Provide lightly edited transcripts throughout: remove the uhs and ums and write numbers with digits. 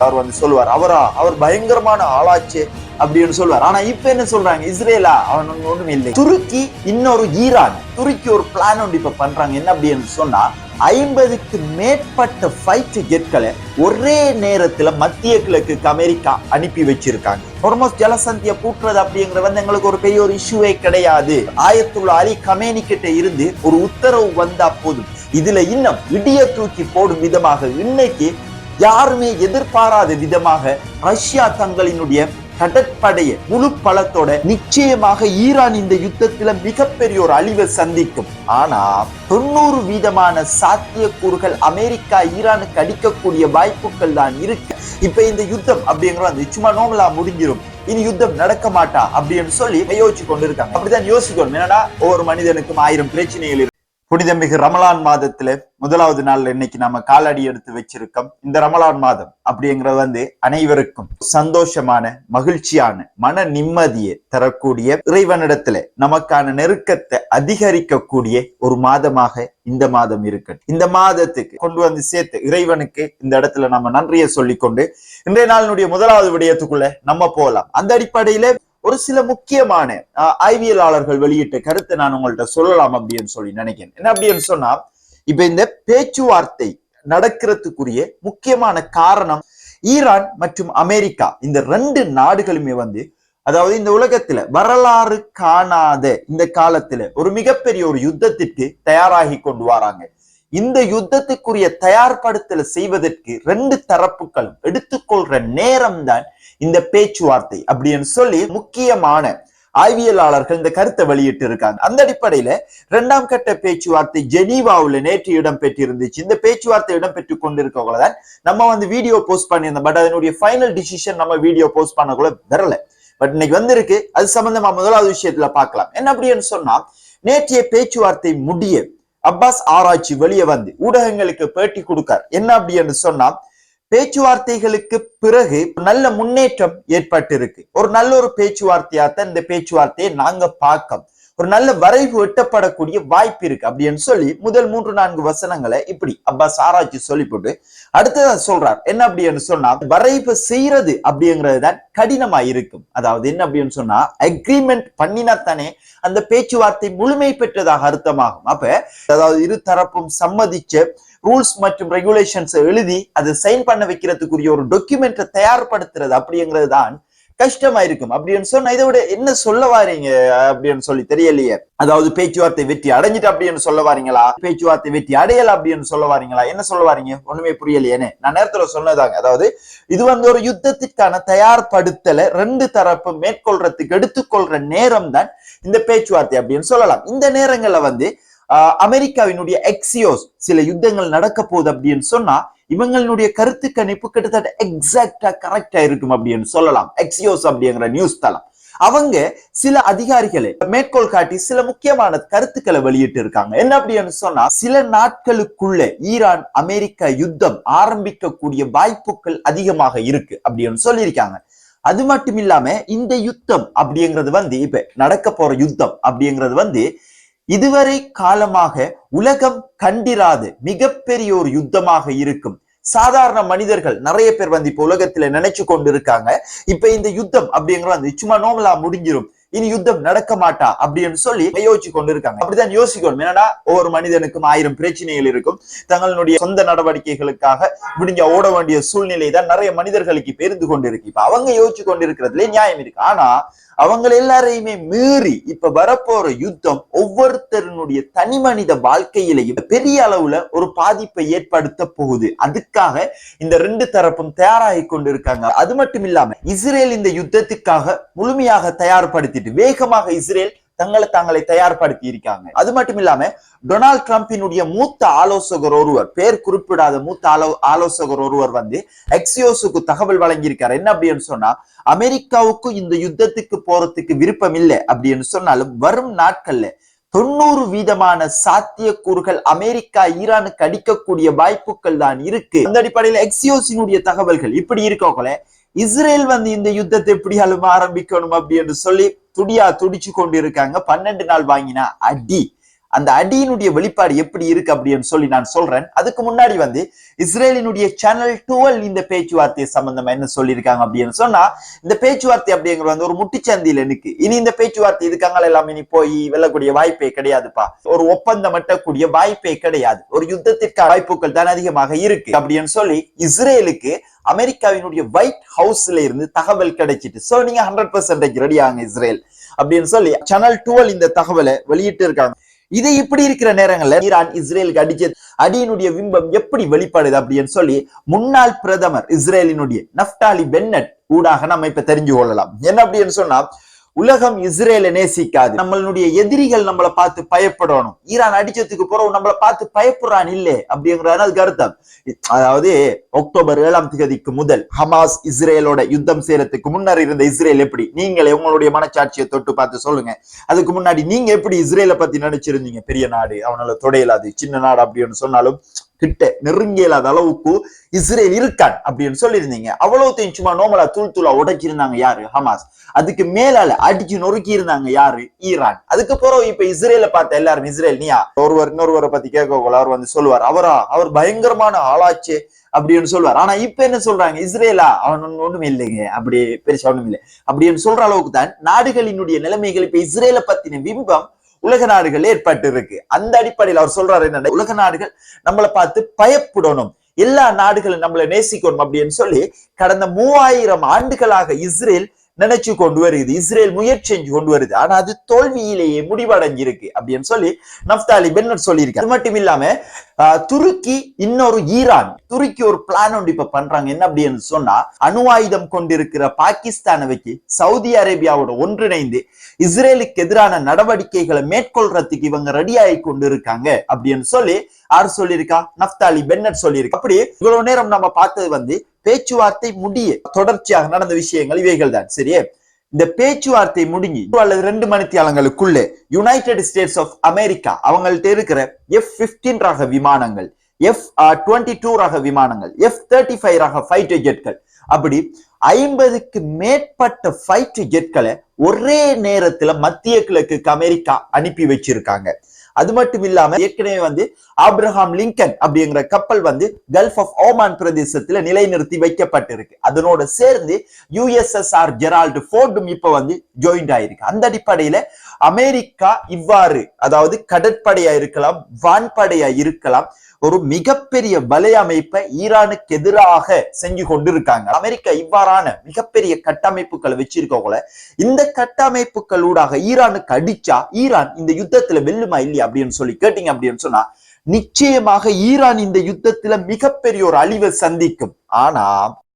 அவர் சொல்லுவார், அவர் பயங்கரமான ஆளாச்சு அப்படின்னு சொல்லுவார். ஆனா இப்ப என்ன சொல்றாங்க, இஸ்ரேலா அவன் ஒண்ணும் இல்லை, துருக்கி இன்னொரு ஈரான், துருக்கி ஒரு பிளான் ஒன்று இப்ப பண்றாங்க. என்ன அப்படின்னு சொன்னா 50க்கு மேற்பட்ட ஃபைட்டர் ஜெட்களை ஒரே நேரத்துல மத்திய கிழக்குக்கு அமெரிக்கா அனுப்பி வச்சிருக்காங்க. ஹொர்முஸ் ஜலசந்தியை பூட்டுறது அப்படிங்கிறது எங்களுக்கு ஒரு பெரிய ஒரு இஷ்யூவே கிடையாது. ஆயத்துல்லா அலி கமேனி கிட்ட இருந்து ஒரு உத்தரவு வந்தா போதும். இதுல இன்னும் இடிய தூக்கி போடும் விதமாக இன்னைக்கு யாருமே எதிர்பாராத விதமாக ரஷ்யா தங்களினுடைய கடற்படையை முழு பலத்தோட நிச்சயமாக ஈரான் இந்த யுத்தத்துல மிகப்பெரிய ஒரு அழிவை சந்திக்கும். ஆனா 90% சாத்தியக்கூறுகள் அமெரிக்கா ஈரானுக்கு அடிக்கக்கூடிய வாய்ப்புகள் தான் இருக்கு. இப்ப இந்த யுத்தம் அப்படிங்கிறது சும்மா நோமலா முடிஞ்சிடும், இனி யுத்தம் நடக்க மாட்டா அப்படின்னு சொல்லி யோசிச்சு கொண்டு இருக்காங்க. அப்படிதான் யோசிக்கணும். என்னன்னா ஒவ்வொரு மனிதனுக்கும் 1000 பிரச்சனைகள். புனிதமிகு ரமலான் மாதத்துல முதலாவது நாள்ல இன்னைக்கு நாம காலடி எடுத்து வச்சிருக்கோம். இந்த ரமலான் மாதம் அப்படிங்கிறது அனைவருக்கும் சந்தோஷமான மகிழ்ச்சியான மன நிம்மதியை தரக்கூடிய, இறைவனிடத்துல நமக்கான நெருக்கத்தை அதிகரிக்கக்கூடிய ஒரு மாதமாக இந்த மாதம் இருக்கு. இந்த மாதத்துக்கு கொண்டு வந்து சேர்த்து இறைவனுக்கு இந்த இடத்துல நம்ம நன்றியை சொல்லிக்கொண்டு இன்றைய நாளினுடைய முதலாவது விடயத்துக்குள்ள நம்ம போகலாம். அந்த அடிப்படையில ஒரு சில முக்கியமான ஆய்வியலாளர்கள் வெளியிட்ட கருத்தை நான் உங்கள்கிட்ட சொல்லலாம் அப்படின்னு சொல்லி நினைக்கிறேன். என்ன அப்படின்னு சொன்னா, இப்ப இந்த பேச்சுவார்த்தை நடக்கிறதுக்குரிய முக்கியமான காரணம் ஈரான் மற்றும் அமெரிக்கா இந்த 2 நாடுகளுமே அதாவது இந்த உலகத்துல வரலாறு காணாத இந்த காலத்துல ஒரு மிகப்பெரிய ஒரு யுத்தத்திற்கு தயாராகி கொண்டு வராங்க. இந்த யுத்தத்துக்குரிய தயார்படுத்தலை செய்வதற்கு 2 தரப்புகளும் எடுத்துக்கொள்ற நேரம் தான் இந்த பேச்சுவார்த்தை அப்படின்னு சொல்லி முக்கியமான ஆய்வியலாளர்கள் இந்த கருத்தை வெளியிட்டு இருக்காங்க. அந்த அடிப்படையில 2ஆம் கட்ட பேச்சுவார்த்தை ஜெனீவாவுல நேற்று இடம் பெற்றிருந்துச்சு. இந்த பேச்சுவார்த்தை இடம் பெற்று கொண்டிருக்கவங்களதான் நம்ம வீடியோ போஸ்ட் பண்ணியிருந்தோம். பட் அதனுடைய ஃபைனல் டிசிஷன் நம்ம வீடியோ போஸ்ட் பண்ணக்குள்ள வரல. பட் இன்னைக்கு வந்திருக்கு. அது சம்பந்தமா முதலாவது விஷயத்துல பார்க்கலாம். என்ன அப்படின்னு சொன்னா, நேற்றைய பேச்சுவார்த்தை முடிய அப்பாஸ் ஆராய்ச்சி வெளியே ஊடகங்களுக்கு பேட்டி கொடுக்கார். என்ன அப்படின்னு சொன்னா, பேச்சுவார்த்தைகளுக்கு பிறகு நல்ல முன்னேற்றம் ஏற்பட்டிருக்கு. ஒரு நல்ல ஒரு பேச்சுவார்த்தையாத்தான் இந்த பேச்சுவார்த்தையை நாங்க பார்க்க, ஒரு நல்ல வரைவு எட்டப்படக்கூடிய வாய்ப்பு இருக்கு அப்படின்னு சொல்லி முதல் 3-4 வசனங்களை இப்படி அப்பாஸ் ஆராய்ச்சி சொல்லி போட்டு அடுத்ததான் சொல்றார். என்ன அப்படின்னு சொன்னா, வரைவு செய்யறது அப்படிங்கிறது தான் கடினமா இருக்கும். அதாவது என்ன அப்படின்னு சொன்னா, அக்ரிமெண்ட் பண்ணினா தானே அந்த பேச்சுவார்த்தை முழுமை பெற்றதாக அர்த்தமாகும். அப்ப அதாவது இரு தரப்பும் சம்மதிச்ச ரூல்ஸ் மற்றும் ரெகுலேஷன்ஸ் எழுதி அதை சைன் பண்ண வைக்கிறதுக்குரிய ஒரு டாக்குமெண்ட்டை தயார்படுத்துறது அப்படிங்கிறது தான் கஷ்டமா இருக்கும் அப்படின்னு சொன்னா, இதை விட என்ன சொல்ல வாரீங்க அப்படின்னு சொல்லி தெரியலையே. அதாவது பேச்சுவார்த்தை வெற்றி அடைஞ்சிட்டு அப்படின்னு சொல்ல வாரீங்களா, பேச்சுவார்த்தை வெற்றி அடையல அப்படின்னு சொல்ல வாரீங்களா, என்ன சொல்ல வாரீங்க, ஒண்ணுமே புரியலையேன்னு நான் நேரத்துல சொன்னதாங்க. அதாவது இது ஒரு யுத்தத்திற்கான தயார்படுத்தலை 2 தரப்பு மேற்கொள்றதுக்கு எடுத்துக்கொள்ற நேரம் தான் இந்த பேச்சுவார்த்தை அப்படின்னு சொல்லலாம். இந்த நேரங்கள்ல அமெரிக்காவினுடைய எக்ஸியோஸ் சில யுத்தங்கள் நடக்க போகுது அப்படின்னு சொன்னா இவங்களுடைய கருத்து கணிப்பு கிட்டத்தட்ட எக்ஸாக்டா கரெக்டா இருக்கும் அப்படின்னு சொல்லலாம். எக்ஸியோஸ் அப்படிங்கிற நியூஸ் தளம் அவங்க சில அதிகாரிகளை மேற்கோள் காட்டி சில முக்கியமான கருத்துக்களை வெளியிட்டு இருக்காங்க. என்ன அப்படின்னு சொன்னா, சில நாட்களுக்குள்ள ஈரான் அமெரிக்கா யுத்தம் ஆரம்பிக்கக்கூடிய வாய்ப்புகள் அதிகமாக இருக்கு அப்படின்னு சொல்லியிருக்காங்க. அது மட்டும் இல்லாம இந்த யுத்தம் அப்படிங்கிறது இப்ப நடக்க போற யுத்தம் அப்படிங்கிறது இதுவரை காலமாக உலகம் கண்டிராத மிகப்பெரிய ஒரு யுத்தமாக இருக்கும். சாதாரண மனிதர்கள் நிறைய பேர் இப்ப உலகத்துல நினைச்சு கொண்டு இருக்காங்க, இப்ப இந்த யுத்தம் அப்படிங்கிறது சும்மா நோமலா முடிஞ்சிடும், இனி யுத்தம் நடக்க மாட்டா அப்படின்னு சொல்லி யோசிச்சு கொண்டு இருக்காங்க. அப்படிதான் யோசிக்கணும். என்னன்னா ஒவ்வொரு மனிதனுக்கும் 1000 பிரச்சனைகள் இருக்கும். தங்களுடைய சொந்த நடவடிக்கைகளுக்காக முடிஞ்ச ஓட வேண்டிய சூழ்நிலை தான் நிறைய மனிதர்களுக்கு இருந்து கொண்டு இருக்கு. இப்ப அவங்க யோசிச்சு கொண்டு இருக்கிறதுல நியாயம் இருக்கு. ஆனா அவங்க எல்லாரையுமே மீறி இப்ப வரப்போற யுத்தம் ஒவ்வொருத்தருடைய தனி மனித வாழ்க்கையிலையும் பெரிய அளவுல ஒரு பாதிப்பை ஏற்படுத்த போகுது. அதுக்காக இந்த 2 தரப்பும் தயாராகி கொண்டு இருக்காங்க. அது மட்டும் இல்லாம இஸ்ரேல் இந்த யுத்தத்துக்காக முழுமையாக தயார்படுத்திட்டு வேகமாக இஸ்ரேல் தங்களை தயார்படுத்தி இருக்காங்க. அது மட்டும் இல்லாம டொனால்ட் ட்ரம்பினுடைய மூத்த ஆலோசகர் ஒருவர், பேர் குறிப்பிடாத மூத்த ஆலோசகர் ஒருவர் எக்ஸியோஸுக்கு தகவல் வழங்கியிருக்காரு. என்ன அப்படின்னு சொன்னா, அமெரிக்காவுக்கு இந்த யுத்தத்துக்கு போறதுக்கு விருப்பம் இல்லை அப்படின்னு சொன்னாலும் வரும் நாட்கள்ல 90% சாத்தியக்கூறுகள் அமெரிக்கா ஈரானுக்கு அடிக்கக்கூடிய வாய்ப்புகள் தான் இருக்கு. அந்த அடிப்படையில் எக்ஸியோஸினுடைய தகவல்கள் இப்படி இருக்கோங்களே, இஸ்ரேல் இந்த யுத்தத்தை எப்படியாலும் ஆரம்பிக்கணும் அப்படின்னு சொல்லி துடிச்சு கொண்டு இருக்காங்க. 12 நாள் வாங்கினா அடி அந்த அடியினுடைய வெளிப்பாடு எப்படி இருக்கு அப்படின்னு சொல்லி நான் சொல்றேன். அதுக்கு முன்னாடி இஸ்ரேலினுடைய சேனல் 12 இந்த பேச்சுவார்த்தை சம்பந்தமா என்ன சொல்லியிருக்காங்க அப்படின்னு சொன்னா, இந்த பேச்சுவார்த்தை அப்படிங்கிறது ஒரு முட்டுச்சந்தியில இருக்கு. இனி இந்த பேச்சுவார்த்தை இதுக்காங்க எல்லாம் இனி போய் வெல்லக்கூடிய வாய்ப்பே கிடையாதுப்பா. ஒரு ஒப்பந்தம் எட்டக்கூடிய வாய்ப்பே கிடையாது. ஒரு யுத்தத்திற்கான வாய்ப்புகள் தான் அதிகமாக இருக்கு அப்படின்னு சொல்லி இஸ்ரேலுக்கு அமெரிக்காவினுடைய ஒயிட் ஹவுஸ்ல இருந்து தகவல் கிடைச்சிட்டு, சோ நீங்க 100% ரெடி ஆகுங்க இஸ்ரேல் அப்படின்னு சொல்லி சேனல் 12 இந்த தகவலை வெளியிட்டு இருக்காங்க. இது இப்படி இருக்கிற நேரங்கள்ல ஈரான் இஸ்ரேலுக்கு அடிச்ச அடியினுடைய பிம்பம் எப்படி வெளிப்படுது அப்படின்னு சொல்லி முன்னாள் பிரதமர் இஸ்ரேலினுடைய நஃப்தாலி பென்னட் ஊடாக நம்ம இப்ப தெரிஞ்சு கொள்ளலாம். என்ன அப்படின்னு சொன்னா, உலகம் இஸ்ரேலை நேசிக்காது, நம்மளுடைய எதிரிகள் நம்மளை பார்த்து பயப்படணும், ஈரான் அடிச்சதுக்கு பிறகு நம்மளை பார்த்து பயப்படுறான் இல்லே அப்படிங்கிறது அதுக்கு அர்த்தம். அதாவது அக்டோபர் 7 முதல் ஹமாஸ் இஸ்ரேலோட யுத்தம் செய்யறதுக்கு முன்னர் இருந்த இஸ்ரேல் எப்படி, நீங்களே உங்களுடைய மனச்சாட்சியை தொட்டு பார்த்து சொல்லுங்க. அதுக்கு முன்னாடி நீங்க எப்படி இஸ்ரேலை பத்தி நினைச்சிருந்தீங்க? பெரிய நாடு, அவனால தொடையலாது, சின்ன நாடு அப்படின்னு சொன்னாலும் கிட்ட நெருங்கியலாத அளவுக்கு இஸ்ரேல் இருக்கான் அப்படின்னு சொல்லியிருந்தீங்க. அவ்வளவுத்தையும் சும்மா நோமலா தூள் தூளா உடைச்சிருந்தாங்க யாரு? ஹமாஸ். அதுக்கு மேலால அடிச்சு நொறுக்கி இருந்தாங்க யாரு? ஈரான். அதுக்கு பிறகு இப்ப இஸ்ரேல பார்த்த எல்லாரும் இஸ்ரேல் நீயா ஒருவர் இன்னொருவரை பத்தி கேட்க அவர் சொல்லுவார், அவர் பயங்கரமான ஆளாச்சு அப்படின்னு சொல்லுவார். ஆனா இப்ப என்ன சொல்றாங்க? இஸ்ரேலா அவன் ஒண்ணும் இல்லைங்க, அப்படி பெருசா ஒண்ணும் இல்லை அப்படின்னு சொல்ற அளவுக்கு தான் நாடுகளினுடைய நிலைமைகள் இப்ப இஸ்ரேலை பத்தின பிம்பம் உலக நாடுகள் ஏற்பட்டு இருக்கு. அந்த அடிப்படையில் அவர் சொல்றாரு என்ன, உலக நாடுகள் நம்மளை பார்த்து பயப்படணும், எல்லா நாடுகளும் நம்மளை நேசிக்கணும் அப்படின்னு சொல்லி கடந்த 3000 ஆண்டுகளாக இஸ்ரேல் நினைச்சு கொண்டு வருது, இஸ்ரேல் முயற்சி செஞ்சு கொண்டு வருது. ஆனா அது தோல்வியிலேயே முடிவடைஞ்சிருக்கு அப்படின்னு சொல்லி நஃப்தாலி பென்னட் சொல்லியிருக்காரு. அது மட்டும் இல்லாம துருக்கி இன்னொரு ஈரான், துருக்கி ஒரு பிளான் ஒன்று இப்ப பண்றாங்க. என்ன அப்படின்னு சொன்னா, அணு ஆயுதம் கொண்டிருக்கிற பாகிஸ்தானை வச்சு சவுதி அரேபியாவோட ஒன்றிணைந்து இஸ்ரேலுக்கு எதிரான நடவடிக்கைகளை மேற்கொள்றதுக்கு இவங்க ரெடி ஆகி கொண்டு இருக்காங்க அப்படின்னு சொல்லி யார் சொல்லியிருக்கா? நஃப்தாலி பென்னட் சொல்லியிருக்கா. அப்படி இவ்வளவு நேரம் நம்ம பார்த்தது பேச்சுவார்த்தை முடிய தொடர்ச்சியாக நடந்த விஷயங்கள் இவைகள் தான். சரியே, இந்த பேச்சுவார்த்தை முடிஞ்சு அல்லது 2 மணித்தியாலங்களுக்குள்ளே யுனைடெட் ஸ்டேட்ஸ் ஆஃப் அமெரிக்கா அவங்கள்ட்ட இருக்கிற F-15 ரக விமானங்கள், F-22 ரக விமானங்கள், F-35 ரக ஃபைட்டர் ஜெட்கள், அப்படி 50க்கு மேற்பட்ட ஃபைட்டர் ஜெட்களை ஒரே நேரத்துல மத்திய கிழக்குக்கு அமெரிக்கா அனுப்பி வச்சிருக்காங்க. அது மட்டும் இல்லாம ஏற்கனவே ஆப்ரஹாம் லிங்கன் அப்படிங்கிற கப்பல் கல்ஃப் ஆஃப் ஓமான் பிரதேசத்துல நிலைநிறுத்தி வைக்கப்பட்டிருக்கு. அதனோட சேர்ந்து USSR ஜெரால்டு ஃபோர்டும் இப்ப ஜாயிண்ட் ஆயிருக்கு. அந்த அடிப்படையில அமெரிக்கா இவ்வாறு, அதாவது கடற்படையா இருக்கலாம், வான்படையா இருக்கலாம், ஒரு மிகப்பெரிய வலையமைப்பை ஈரானுக்கு எதிராக செஞ்சு கொண்டிருக்காங்க. அமெரிக்கா இவ்வாறான மிகப்பெரிய கட்டமைப்புகளை வச்சிருக்கோங்கள, இந்த கட்டமைப்புகளூடாக ஈரானுக்கு அடிச்சா ஈரான் இந்த யுத்தத்துல வெல்லுமா இல்லையா அப்படின்னு சொல்லி கேட்டீங்க அப்படின்னு சொன்னா, நிச்சயமாக ஈரான் இந்த யுத்தத்துல மிகப்பெரிய ஒரு அழிவை சந்திக்கும். ஆனா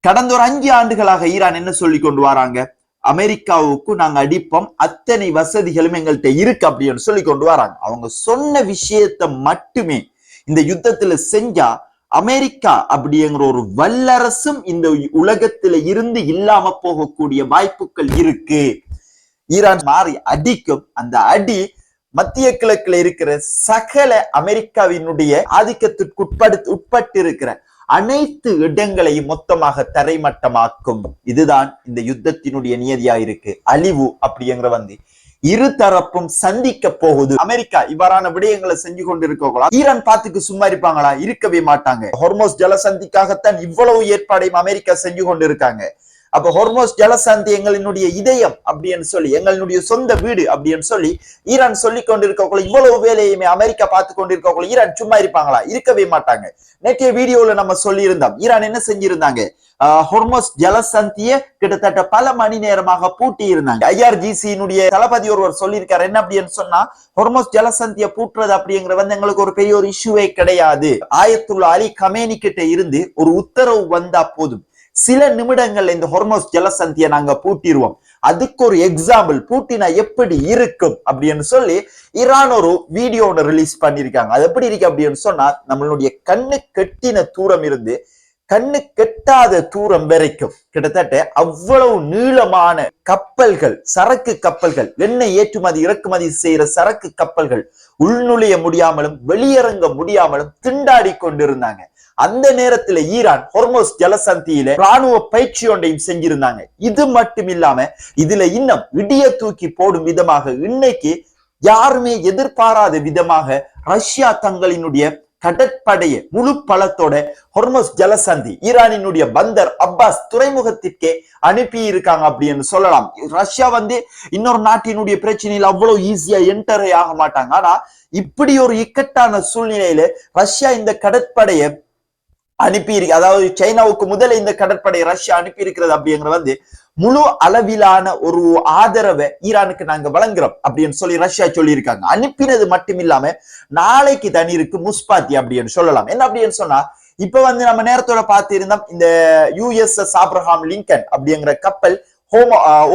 கடந்த ஒரு 5 ஆண்டுகளாக ஈரான் என்ன சொல்லி கொண்டு வராங்க? அமெரிக்காவுக்கு நாங்க அடிப்போம், அத்தனை வசதிகளும் எங்கள்கிட்ட இருக்கு அப்படின்னு சொல்லி கொண்டு வராங்க. அவங்க சொன்ன விஷயத்தை மட்டுமே இந்த யுத்தத்துல செஞ்சா அமெரிக்கா அப்படிங்கிற ஒரு வல்லரசும் இந்த உலகத்துல இருந்து இல்லாம போகக்கூடிய வாய்ப்புகள் இருக்கு. ஈரான் மாறி அடிக்கும். அந்த அடி மத்திய கிழக்குல இருக்கிற சகல அமெரிக்காவினுடைய ஆதிக்கத்திற்கு உட்பட்டு இருக்கிற அனைத்து இடங்களையும் மொத்தமாக தரைமட்டமாக்கும். இதுதான் இந்த யுத்தத்தினுடைய நியதியா இருக்கு. அழிவு அப்படிங்கிற இரு தரப்பும் சந்திக்க போகுது. அமெரிக்கா இவ்வாறான விடயங்களை செஞ்சு கொண்டிருக்கோங்களா? ஈரான் பாத்துக்கு சும்மா இருப்பாங்களா? இருக்கவே மாட்டாங்க. ஹொர்மோஸ் ஜலசந்திக்காகத்தான் இவ்வளவு ஏற்பாடையும் அமெரிக்கா செஞ்சு கொண்டிருக்காங்க. அப்ப ஹொர்மோஸ் ஜலசந்தி எங்களினுடைய இதயம் அப்படின்னு சொல்லி, எங்களுடைய சொந்த வீடு அப்படின்னு சொல்லி ஈரான் சொல்லி கொண்டிருக்கோங்களா? இவ்வளவு வேலையுமே அமெரிக்கா பார்த்து கொண்டிருக்கோங்களா? ஈரான் சும்மா இருப்பாங்களா? இருக்கவே மாட்டாங்க. நேற்றைய வீடியோல நம்ம சொல்லி இருந்தோம், ஈரான் என்ன செஞ்சிருந்தாங்க? ஹொர்மோஸ் ஜலசந்திய கிட்டத்தட்ட பல மணி நேரமாக பூட்டி இருந்தாங்க. IRGC-னுடைய தளபதி ஒருவர் சொல்லியிருக்காரு. என்ன அப்படின்னு சொன்னா, ஹொர்மோஸ் ஜலசந்திய பூட்டுறது அப்படிங்கிற எங்களுக்கு ஒரு பெரிய ஒரு இஷ்யூவே கிடையாது. ஆயத்துல்லா அலி கமேனி கிட்ட இருந்து ஒரு உத்தரவு வந்தா போதும், சில நிமிடங்கள்ல இந்த ஹொர்மோஸ் ஜலசந்தியை நாங்க பூட்டிடுவோம். அதுக்கு ஒரு எக்ஸாம்பிள் பூட்டினா எப்படி இருக்கும் அப்படின்னு சொல்லி ஈரான் ஒரு வீடியோ ரிலீஸ் பண்ணிருக்காங்க. அது எப்படி இருக்கு அப்படின்னு சொன்னா, நம்மளுடைய கண்ணு கெட்டின தூரம் இருந்து கண்ணு கெட்டாத தூரம் வரைக்கும் கிட்டத்தட்ட அவ்வளவு நீளமான கப்பல்கள், சரக்கு கப்பல்கள், எண்ணெய் ஏற்றுமதி இறக்குமதி செய்யற சரக்கு கப்பல்கள் உள்நுழைய முடியாமலும் வெளியிறங்க முடியாமலும் திண்டாடி கொண்டிருந்தாங்க. அந்த நேரத்துல ஈரான் ஹொர்மோஸ் ஜலசந்தியில ராணுவ பயிற்சி ஒன்றையும் செஞ்சிருந்தாங்க. இது மட்டும் இல்லாம இதுல இன்னும் இடிய தூக்கி போடும் விதமாக இன்னைக்கு யாருமே எதிர்பாராத விதமாக ரஷ்யா தங்களினுடைய கடற்படையை முழு பலத்தோட ஹொர்மஸ் ஜலசந்தி ஈரானினுடைய பந்தர் அப்பாஸ் துறைமுகத்திற்கே அனுப்பி இருக்காங்க அப்படின்னு சொல்லலாம். ரஷ்யா இன்னொரு நாட்டினுடைய பிரச்சனையில் அவ்வளவு ஈஸியா என்டரே ஆக மாட்டாங்க. ஆனா இப்படி ஒரு இக்கட்டான சூழ்நிலையில ரஷ்யா இந்த கடற்படையை அனுப்பி இருக்கு. அதாவது சைனாவுக்கு முதல்ல இந்த கடற்படை ரஷ்யா அனுப்பி இருக்கிறது அப்படிங்கிறது முழு அளவிலான ஒரு ஆதரவை ஈரானுக்கு நாங்க வழங்குறோம் அப்படின்னு சொல்லி ரஷ்யா சொல்லி இருக்காங்க. அனுப்பினது மட்டும் இல்லாம நாளைக்கு தண்ணீருக்கு முஸ்பாத்தி அப்படின்னு சொல்லலாம். என்ன அப்படின்னு சொன்னா இப்ப நம்ம நேரத்தோட பார்த்து இருந்தோம் இந்த USS ஆப்ரஹாம் லிங்கன் அப்படிங்கிற கப்பல்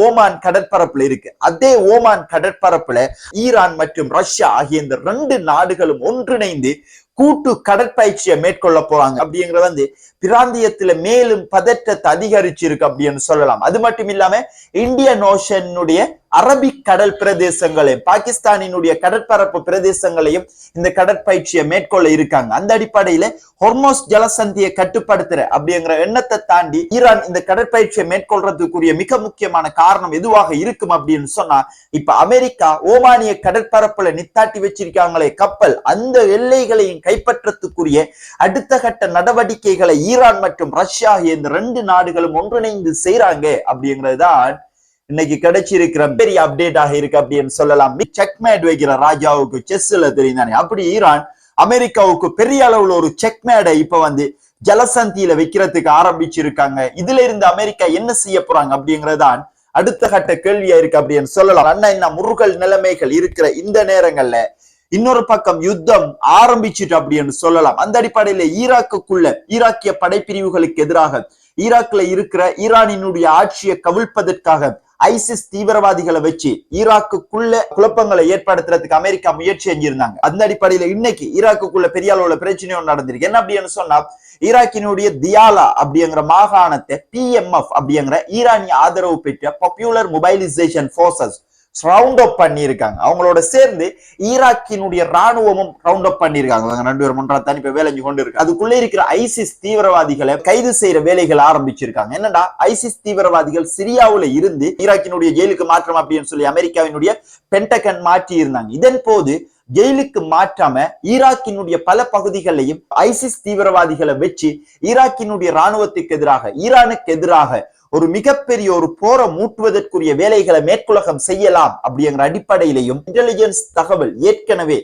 ஓமான் கடற்பரப்புல இருக்கு. அதே ஓமான் கடற்பரப்புல ஈரான் மற்றும் ரஷ்யா ஆகிய இந்த 2 நாடுகளும் ஒன்றிணைந்து கூட்டு கடற்பயிற்சியை மேற்கொள்ள போறாங்க அப்படிங்கிறது பிராந்தியத்துல மேலும் பதற்றத்தை அதிகரிச்சிருக்கு அப்படின்னு சொல்லலாம். அது மட்டும் இல்லாம இந்தியன் ஓஷனுடைய அரபிக் கடல் பிரதேசங்களையும் பாகிஸ்தானினுடைய கடற்பரப்பு பிரதேசங்களையும் இந்த கடற்பயிற்சியை மேற்கொள்ள இருக்காங்க. அந்த அடிப்படையில ஹொர்மோஸ் ஜலசந்தியை கட்டுப்படுத்துற அப்படிங்கிற எண்ணத்தை தாண்டி ஈரான் இந்த கடற்பயிற்சியை மேற்கொள்றதுக்குரிய மிக முக்கியமான காரணம் எதுவாக இருக்கும் அப்படின்னு சொன்னா இப்ப அமெரிக்கா ஓமானிய கடற்பரப்புல நித்தாட்டி வச்சிருக்காங்களே கப்பல், அந்த எல்லைகளையும் கைப்பற்றத்துக்குரிய அடுத்த கட்ட நடவடிக்கைகளை ஈரான் மற்றும் ரஷ்யா இந்த 2 நாடுகளும் ஒன்றிணைந்து செய்யறாங்க அப்படிங்கிறதுதான் இன்னைக்கு கிடைச்சிருக்கிற பெரிய அப்டேட்டாக இருக்கு அப்படின்னு சொல்லலாம். செக்மேட் வைக்கிற ராஜாவுக்கு செஸ்ல தெரியுதானே, அப்படி ஈரான் அமெரிக்காவுக்கு பெரிய அளவுல ஒரு செக்மேடை இப்ப ஜலசந்தியில வைக்கிறதுக்கு ஆரம்பிச்சிருக்காங்க. இதுல இருந்து அமெரிக்கா என்ன செய்ய போறாங்க அப்படிங்கறதுதான் அடுத்த கட்ட கேள்வியா இருக்கு அப்படின்னு சொல்லலாம். என்ன முருகல் நிலைமைகள் இருக்கிற இந்த நேரங்கள்ல இன்னொரு பக்கம் யுத்தம் ஆரம்பிச்சுட்டு அப்படின்னு சொல்லலாம். அந்த அடிப்படையில ஈராக்கிய படைப்பிரிவுகளுக்கு எதிராக ஈராக்ல இருக்கிற ஈரானினுடைய ஆட்சியை கவிழ்ப்பதற்காக ஐசிஸ் தீவிரவாதிகளை வச்சு ஈராக்குள்ள குழப்பங்களை ஏற்படுத்துறதுக்கு அமெரிக்கா முயற்சி செஞ்சிருந்தாங்க. அந்த அடிப்படையில இன்னைக்கு ஈராக்குள்ள பெரிய அளவுல பிரச்சனையும் நடந்திருக்கு. என்ன அப்படின்னு சொன்னா ஈராக்கினுடைய தியாலா அப்படிங்கிற மாகாணத்தை PMF அப்படிங்கிற ஈரானிய ஆதரவு பெற்ற popular mobilisation forces round up பண்ணி இருக்காங்க. அவங்களோட சேர்ந்து ஈராக்கினுடைய ராணுவமும் ரவுண்ட் அப் பண்ணிருக்காங்க. 2 பேரும் 3 தனி இப்ப வேலை கொண்டு இருக்கு. அதுக்குள்ள இருக்கிற ஐசிஸ் தீவிரவாதிகளை கைது செய்யற வேலைகள் ஆரம்பிச்சிருக்காங்க. என்னடா ஐசிஸ் தீவிரவாதிகள் சிரியாவுல இருந்து ஈராக்கினுடைய ஜெயிலுக்கு மாற்றம் அப்படின்னு சொல்லி அமெரிக்காவினுடைய பென்டகன் மாற்றி இருந்தாங்க. இதன் போது ஜெயிலுக்கு மாற்றாம ஈராக்கினுடைய பல பகுதிகளையும் ஐசிஸ் தீவிரவாதிகளை வச்சு ஈராக்கினுடைய ராணுவத்துக்கு எதிராக ஈரானுக்கு எதிராக ஒரு மிகப்பெரிய ஒரு போரை மூட்டுவதற்குரிய வேலைகளை மேற்குலகம் செய்யலாம் அப்படிங்கிற அடிப்படையிலையும் இன்டெலிஜென்ஸ் தகவல் ஏற்கனவே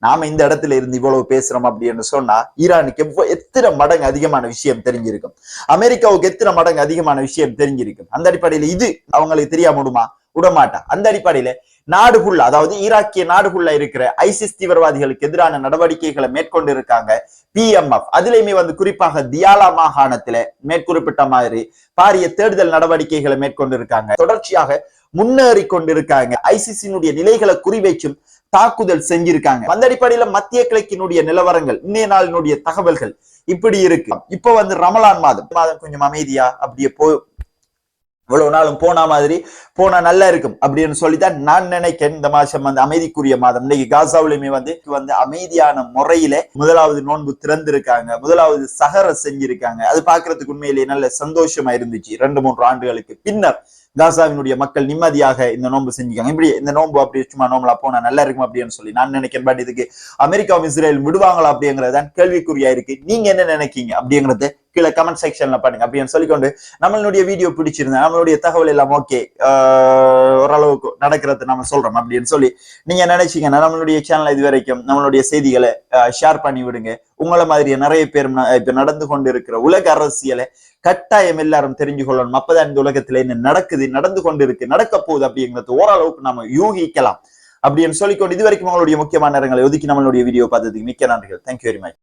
நாம இந்த இடத்துல இருந்து இவ்வளவு பேசுறோம் அப்படின்னு சொன்னா ஈரானுக்கு எத்தனை மடங்கு அதிகமான விஷயம் தெரிஞ்சிருக்கும், அமெரிக்காவுக்கு எத்தனை மடங்கு அதிகமான விஷயம் தெரிஞ்சிருக்கும். அந்த அடிப்படையில இது அவங்களுக்கு தெரியாம விடமாட்டா. அந்த அடிப்படையில நாடுகுள்ள அதாவது ஈராக்கிய நாடுகுள்ள இருக்கிற ஐசிஸ் தீவிரவாதிகளுக்கு எதிரான நடவடிக்கைகளை மேற்கொண்டு இருக்காங்க PMF. அதுலயுமே குறிப்பாக தியாலா மாகாணத்துல மேற்குறிப்பிட்ட மாதிரி பாரிய தேடுதல் நடவடிக்கைகளை மேற்கொண்டு இருக்காங்க. தொடர்ச்சியாக முன்னேறி கொண்டிருக்காங்க. ஐசிஸினுடைய நிலைகளை குறிவைச்சும் தாக்குதல் செஞ்சிருக்காங்க. அந்த அடிப்படையில மத்திய கிழக்கினுடைய நிலவரங்கள் இன்னைய நாளினுடைய தகவல்கள் இப்படி இருக்கு. இப்ப ரமலான் மாதம் கொஞ்சம் அமைதியா அப்படியே இவ்வளவு நாளும் போனா நல்லா இருக்கும் அப்படின்னு சொல்லிதான் நான் நினைக்கிறேன். இந்த மாசம் அமைதிக்குரிய மாதம். இன்னைக்கு காசாவிலுமே அமைதியான முறையில முதலாவது நோன்பு திறந்திருக்காங்க, முதலாவது சஹர செஞ்சிருக்காங்க. அது பாக்குறதுக்கு உண்மையிலேயே நல்ல சந்தோஷமா இருந்துச்சு. 2-3 ஆண்டுகளுக்கு பின்னர் காசாவினுடைய மக்கள் நிம்மதியாக இந்த நோன்பு செஞ்சுக்காங்க. இப்படி இந்த நோன்பு அப்படி சும்மா நோம்பலா போனா நல்லா இருக்கும் அப்படின்னு சொல்லி நான் நினைக்கிறேன். பட் இதுக்கு அமெரிக்காவும் இஸ்ரேல் விடுவாங்களா அப்படிங்கறதான் கேள்விக்குறியா இருக்கு. நீங்க என்ன நினைக்கீங்க அப்படிங்கறது கீழே கமெண்ட் செக்ஷன்ல பண்ணுங்க அப்படின்னு சொல்லிக்கொண்டு நம்மளுடைய வீடியோ பிடிச்சிருந்தேன், நம்மளுடைய தகவல் எல்லாம் ஓகே ஓரளவுக்கு நடக்கிறது நம்ம சொல்றோம் அப்படின்னு சொல்லி நீங்க நினைச்சீங்கன்னா நம்மளுடைய சேனல் இது வரைக்கும் நம்மளுடைய செய்திகளை ஷேர் பண்ணி விடுங்க. உங்களை மாதிரியே நிறைய பேர் இப்ப நடந்து கொண்டு இருக்கிற உலக அரசியலை கட்டாயம் எல்லாரும் தெரிஞ்சு கொள்ளணும். அப்பதான் இந்த உலகத்துல என்ன நடந்து கொண்டு இருக்கு, நடக்க போகுது அப்படிங்கிறது ஓரளவுக்கு நம்ம யூகிக்கலாம் அப்படின்னு சொல்லிக்கொண்டு இதுவரைக்கும் உங்களுடைய முக்கியமான நேரங்களை ஒதுக்கி நம்மளுடைய வீடியோ பார்த்ததுக்கு மிக்க நன்றிகள். Thank you very much.